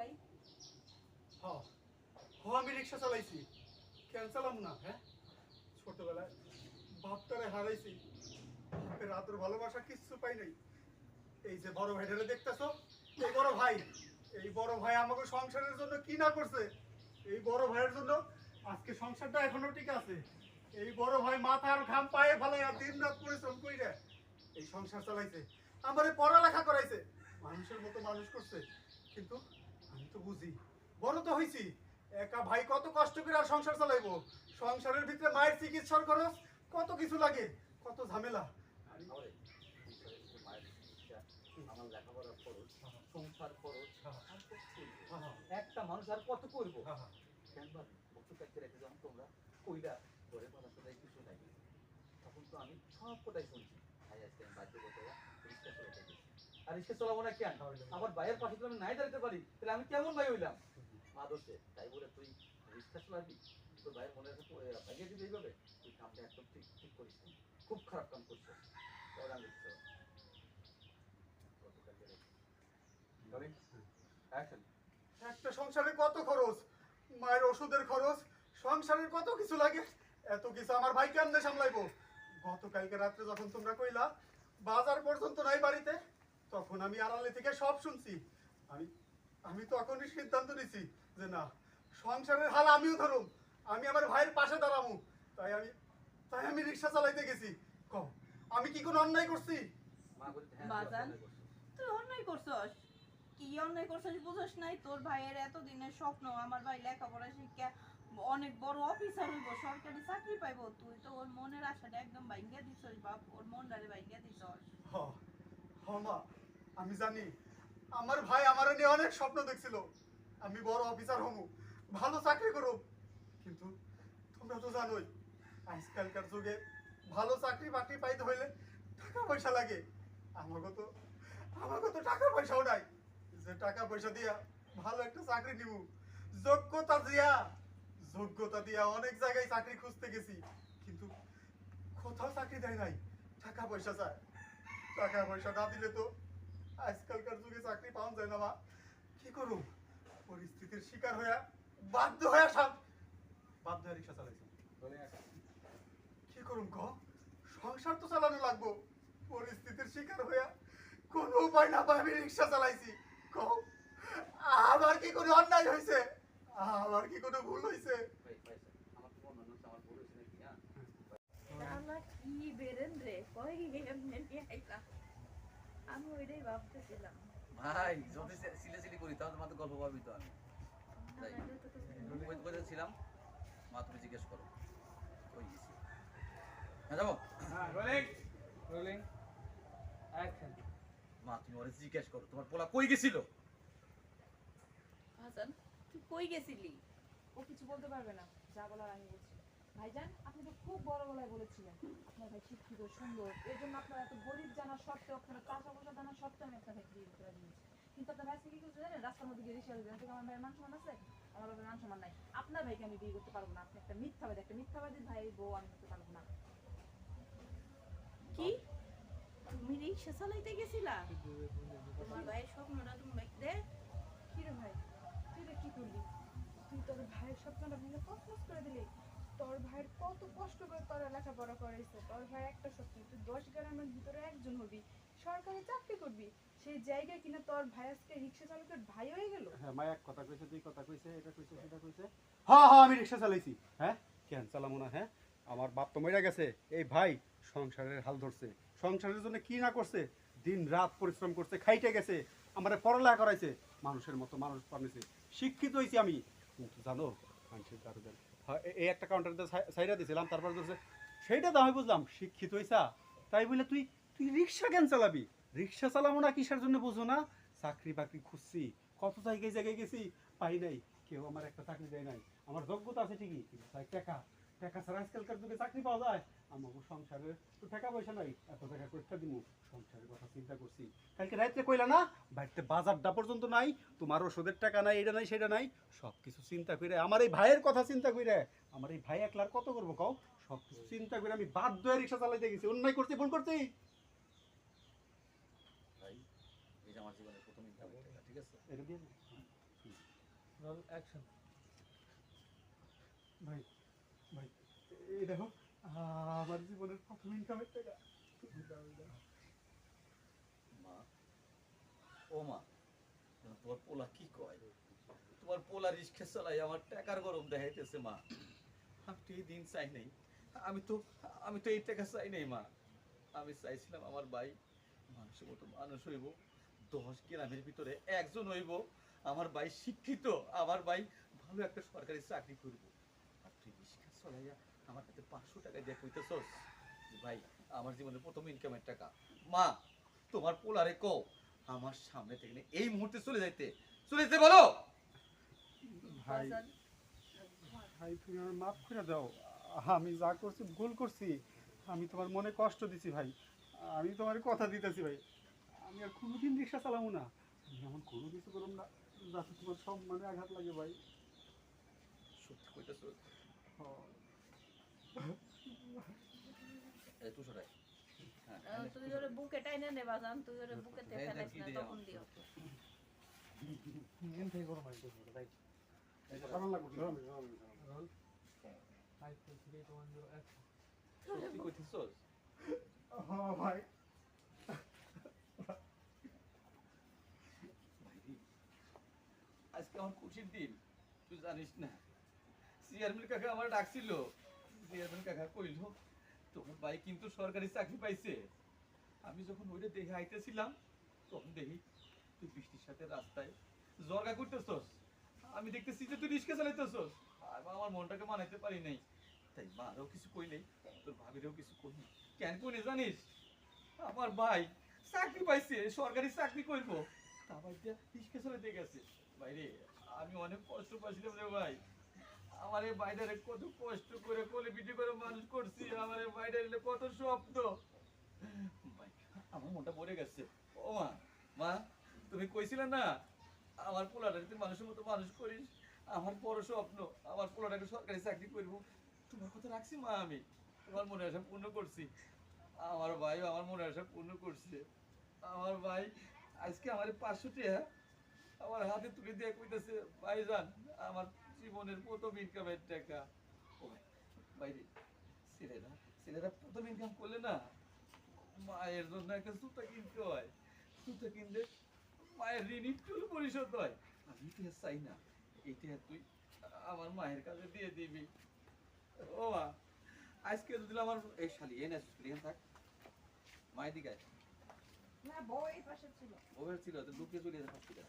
ভাই? হ্যাঁ হ্যাঁ আমি রিক্সা চালাইছি, কেন চালাম না? হ্যাঁ, ছোটবেলায় বাপটারে হারাইছি, বাপের আদর ভালোবাসা কিচ্ছু পাই নাই। এই যে বড় ভাইটারে দেখতেছো, এই বড় ভাই, এই বড় ভাই আমাকে সংসারের জন্য কি না করছে। এই বড় ভাইয়ের জন্য আজকে সংসারটা এখনো ঠিক আছে। এই বড় ভাই মাথার ঘাম পায়ে ফেলাইয়া দিন রাত পরিশ্রম কইরা এই সংসার চালাইছে, আমারে পড়ালেখা করাইছে, মানুষের মতো মানুষ করছে। কিন্তু আমি তো বুঝি, বড় তো হইছি, একা ভাই কত কষ্ট করে আর সংসার চালাইবো। সংসারের ভিতরে মায়ের চিকিৎসার খরচ, কত কিছু লাগে, কত ঝামেলা। আমার লেখাপড়ার খরচ, সংসার খরচ, একটা মানুষ আর কত করবো? হ্যাঁ হ্যাঁ কেনবার বস্তু কাটতে রেখে যখন তোমরা কইরা ধরে কথা শোনাই কিছু নাই, তখন তো আমি সব কথাই শুনছি। ভাই আজকে আমি বাধ্য করতে রিক্সা চলাতে গেছি। আর রিক্সা চলাবো না কেন? আমার ভাইয়ের পাশে তো আমি নাই দাঁড়াতে পারি, তাহলে আমি কেমন ভাই হইলাম আদর্শে? তাই বলে তুই রিক্সা চলাবি, তোর ভাইয়ের মনে ভাইয়ে দিবি এইভাবে? তুই কামটা একদম ঠিক ঠিক করিস নি, খুব খারাপ কাম করছিস। একটা সংসারে কত খরচ, মায়ের ওষুধের খরচ, সংসারের কত কিছু লাগে, এত কিছু আমার ভাই কেমনে সামলাইবো। গতকালকে রাত্রে যখন তোমরা কইলা বাজার পর্যন্ত নাই বাড়িতে, তখন আমি আড়ালে থেকে সব শুনছি। আমি আমি তখনই সিদ্ধান্ত নিছি যে না, সংসারের হাল আমিও ধরুম, আমি আমার ভাইয়ের পাশে দাঁড়াবো। তাই আমি রিক্সা চালাইতে গেছি। কম আমি কি কোনো অন্যায় করছি? বাজান, তুই অন্যায় করছস? কি অন্যায় করছস বুঝছ নাই? তোর ভাইয়ের এত দিনের স্বপ্ন আমার ভাই লেখাপড়া শিক্ষা অনেক বড় অফিসার হইব, সরকারি চাকরি পাইবো। তুই তো ওর মনের আশাটা একদম ভাঙ্গিয়া দিছস বাপ, ওর মনটারে ভাঙ্গিয়া দিছস। হ হ মা, আমি জানি আমার ভাই আমার নিয়ে অনেক স্বপ্ন দেখছিল, আমি বড় অফিসার হমু, ভালো চাকরি করব। কিন্তু তোমরা তো জানোই আজকালকার যুগে ভালো চাকরি বাকরি পাইতে হইলে টাকা পয়সা লাগে। আমাকে তো টাকা পয়সাও নাই যে টাকা পয়সা দিয়া ভালো একটা চাকরি নিব। যোগ্যতা দিয়া যোগ্যতা দিয়া অনেক জায়গায় চাকরি খুঁজতে গেছি, কিন্তু কোথাও চাকরি দেয় নাই। টাকা পয়সা চায়, টাকা পয়সা না দিলে তো আজকালকার যুগে চাকরি পাওয়া যায় না। মা কি করুম, পরিস্থিতির শিকার হয়ে বাধ্য হয়ে রিক্সা চালাইছি। কি করুম ক, সংসার তো চালানো লাগবো, পরিস্থিতির শিকার হয়ে কোনো উপায় না পাই আমি রিক্সা চালাইছি। ক আমার কি কোনো অন্যায় হয়েছে? আমার কি কোনো ভুল হয়েছে? কি বেরেন রে, কই এমনি নিয়ে আইলাম, আমি ওইটাই ভাবতেছিলাম। ভাই যদি সিলে করি তাহলে তোমাদের গল্প পাবি তো। আমি কোথায় ছিলাম মা, তুমি জিজ্ঞেস করো কই গেছি। হ্যাঁ যাবো, মা তুমি ওরে জিজ্ঞেস করো তোমার পোলা কই গেছিল। হাসান, তুই কই গেছিলি? ও কিছু বলতে পারবে না, যা বলার আমি বলছি। ভাইজান, আপনি তো খুব বড় গলায় বলেছিলেন আপনার ভাই শিক্ষিত সুন্দর, এর জন্য আপনার এত গরিব জানা সত্ত্বেও, আপনার টাকা পয়সা জানা সত্ত্বেও আমি আপনার ভাইকে বিয়ে করে দিয়েছি। কিন্তু আপনার ভাই কি করছে জানেন? রাস্তার মধ্যে গিয়ে রিক্সা দিলেন থেকে আমার ভাইয়ের মান সম্মান আছে? আমার ভাইয়ের মান সম্মান নাই। আপনার ভাইকে আমি বিয়ে করতে পারবো না, আপনি একটা মিথ্যাবাদী ভাই বউ আমি হতে পারবো না। কি তুমি রিক্সা চালাইতে গেছিলা? তোমার ভাইয়ের স্বপ্নটা তুমি দেখতে? কি রে ভাই, তুই রে কি করলি? তুই তোর ভাইয়ের স্বপ্নটা ভেঙে তছনছ করে দিলি। তোর ভাইয়ের কত কষ্ট করে তোরা লেখাপড়া করাইছে, তোর ভাই একটা স্বপ্ন তুই 10 গ্রামের ভিতরে একজন হবি, সরকারি চাকরি করবি, সেই জায়গায় কিনা তোর ভাই আজকে রিক্সা চালকের ভাই হয়ে গেল। হ্যাঁ মা, এক কথা কইছে, দুই কথা কইছে, এটা কইছে সেটা কইছে। হ্যাঁ হ্যাঁ আমি রিক্সা চালাইছি। হ্যাঁ কেন চালামো না? হ্যাঁ, আমার বাপ তো মরে গেছে, এই ভাই সংসারের হাল ধরছে, সংসারের জন্য কি না করছে, দিন রাত পরিশ্রম করছে, খাইতে গেছে, আমারে পড়ালেখা করাইছে, মানুষের মতো মানুষ বানিয়েছে, শিক্ষিত হয়েছি আমি। কিন্তু জানো মানুষের দারু দেন, এই একটা কাউন্টারে সাইডা দিয়েছিলাম, তারপর ধরছে সেইটা তো আমি বুঝলাম শিক্ষিত হইছা, তাই বলে তুই তুই রিক্সা কেন চালাবি? রিক্সা চালাবো না কিসের জন্য বুঝো না? চাকরি বাকরি খুঁজছি, কত জায়গায় গেছি, পাই নাই, কেউ আমার একটা চাকরি দেয় নাই। আমার যোগ্যতা আছে ঠিকই, কিন্তু চাই টাকা, টাকা ছাড়া আজকালকার যুগে চাকরি পাওয়া যায়? আমার সংসারে তো টাকা পয়সা নাই, এত টাকা কোথা দিব? সংসারের কথা চিন্তা করছি। কালকে রাত্রে কইলা না বাড়িতে বাজারটা পর্যন্ত নাই, তোমার ওষুধের টাকা নাই, এটা নাই সেটা নাই, সব কিছু চিন্তা করে, আমার এই ভাইয়ের কথা চিন্তা করে, আমার এই ভাই একলার কত করবো কও, সব কিছু চিন্তা করে আমি বাধ্য হয়ে রিক্সা চালাইতে গেছি। অন্যায় করছি, ভুল করছি। ভাই এই যে আমার জীবনের প্রথম ইনকাম, ঠিক আছে? এটা দিয়ে রোল অ্যাকশন। ভাই ভাই এই দেখো আমার জীবনের প্রথম ইনকামের টাকা। মা, ও মা, তোমার পোলা কি কয়? তোমার পোলা রিক্সা চালাই আমার টাকার গরম দেখাইতেছে মা। আমি তো এই দিন চাই নাই, আমি তো এই টাকা চাই নাই মা। আমি চাইছিলাম আমার ভাই মানুষের মতো মানুষ হইব, 10 গ্রামের ভিতরে একজন হইব, আমার ভাই শিক্ষিত, আমার ভাই ভালো একটা সরকারি চাকরি করব। আর তুই রিক্সা চালাইয়া আমার কাছে 500 টাকা দিয়ে কইতেছস যে ভাই আমার জীবনের প্রথম ইনকামের টাকা। মা, তোমার পোলারে কও আমার সামনে থেকে নিয়ে এই মুহূর্তে চলে যেতে বলো। ভাই বাজান, ভাই তুমি আমার মাফ করে দাও, আমি যা করছি ভুল করছি, আমি তোমার মনে কষ্ট দিছি ভাই, আমি তোমার কথা দিতেছি ভাই, আমি আর কোনোদিন রিক্সা চালাবো না, আমি এমন কোনো কিছু করব না যাতে তোমার সম্মানে আঘাত লাগে ভাই। সত্যি কইতেছস? হ্যাঁ। এই তুই সরাই। হ্যাঁ, তুই ওরে বুকে টাইনে নে বাজান, তুই ওরে বুকেতে হ্যাঁ, ফেলাইস কি না, দিয়ে তখন আমার- দিও। এন থেকে গরম হইছে ভাই। কেমন লাগবে রোল 5 4 3 2 1 0 অ্যাকশন। সত্যি কইতেছস? হ্যাঁ ভাই। ভাইরি, আজকে আমার খুশির দিন, তুই জানিস না। চেয়ারম্যান কাকা আমার ডাকছিল, চেয়ারম্যান কাকা কইল তোমার ভাই কিন্তু সরকারি চাকরি পাইছে। আমি যখন ওইটা দেখে আইতেছিলাম তখন দেখি তুই বৃষ্টির সাথে রাস্তায় জর্গা করতেছস, আমি দেখতেছি যে তুই রিক্সা চালাইতেছস। আমার মনটাকে মানাইতে পারি নাই, তাই মারও কিছু কই নাই, তোর ভাবিরও কিছু কই নাই। কেন কই নাই জানিস? আমার ভাই চাকরি পাইছে, সরকারি চাকরি করবো, তা ভাই রিক্সা চালাইতে গেছে। ভাইরে, আমি অনেক কষ্ট পাইছিলাম রে ভাই। আমার এই বাইরে কত কষ্ট করে কোলে পিঠে করে মানুষ করছি, আমার এই বাইরে কত স্বপ্ন। ভাই, আমার মনটা পড়ে গেছে। ও মা, মা, তুমি কইছিলে না আমার পোলাটাকে তুই মানুষের মতো মানুষ করিস, আমার বড় স্বপ্ন আমার পোলাটাকে সরকারি চাকরি করবো। তোমার কথা রাখছি মা, আমি তোমার মনে আশা পূর্ণ করছি। আমার ভাই আমার মনে আশা পূর্ণ করছে। আমার ভাই আজকে আমার 500 টাকা আমার হাতে তুলে দিয়ে কইতেছে ভাইজান আমার জীবনের প্রথম ইনকামের টাকা। ও ভাই, ভাইরে, ছেলেরা প্রথম ইনকাম করলে না মায়ের জন্য একটা জুতা কিনতে হয়, জুতা কিনলে মায়ের ঋণ একটু পরিশোধ হয়। আমি তো আর চাই না এইটা তুই আমার মায়ের কাছে দিয়ে দিবি। ও মা, আজকে যদি আমার এই শালি এনে থাক মায়ের দিকে আয়। না বউ এই পাশে ছিল। ওভার ছিল তো লুকিয়ে চলে যেতে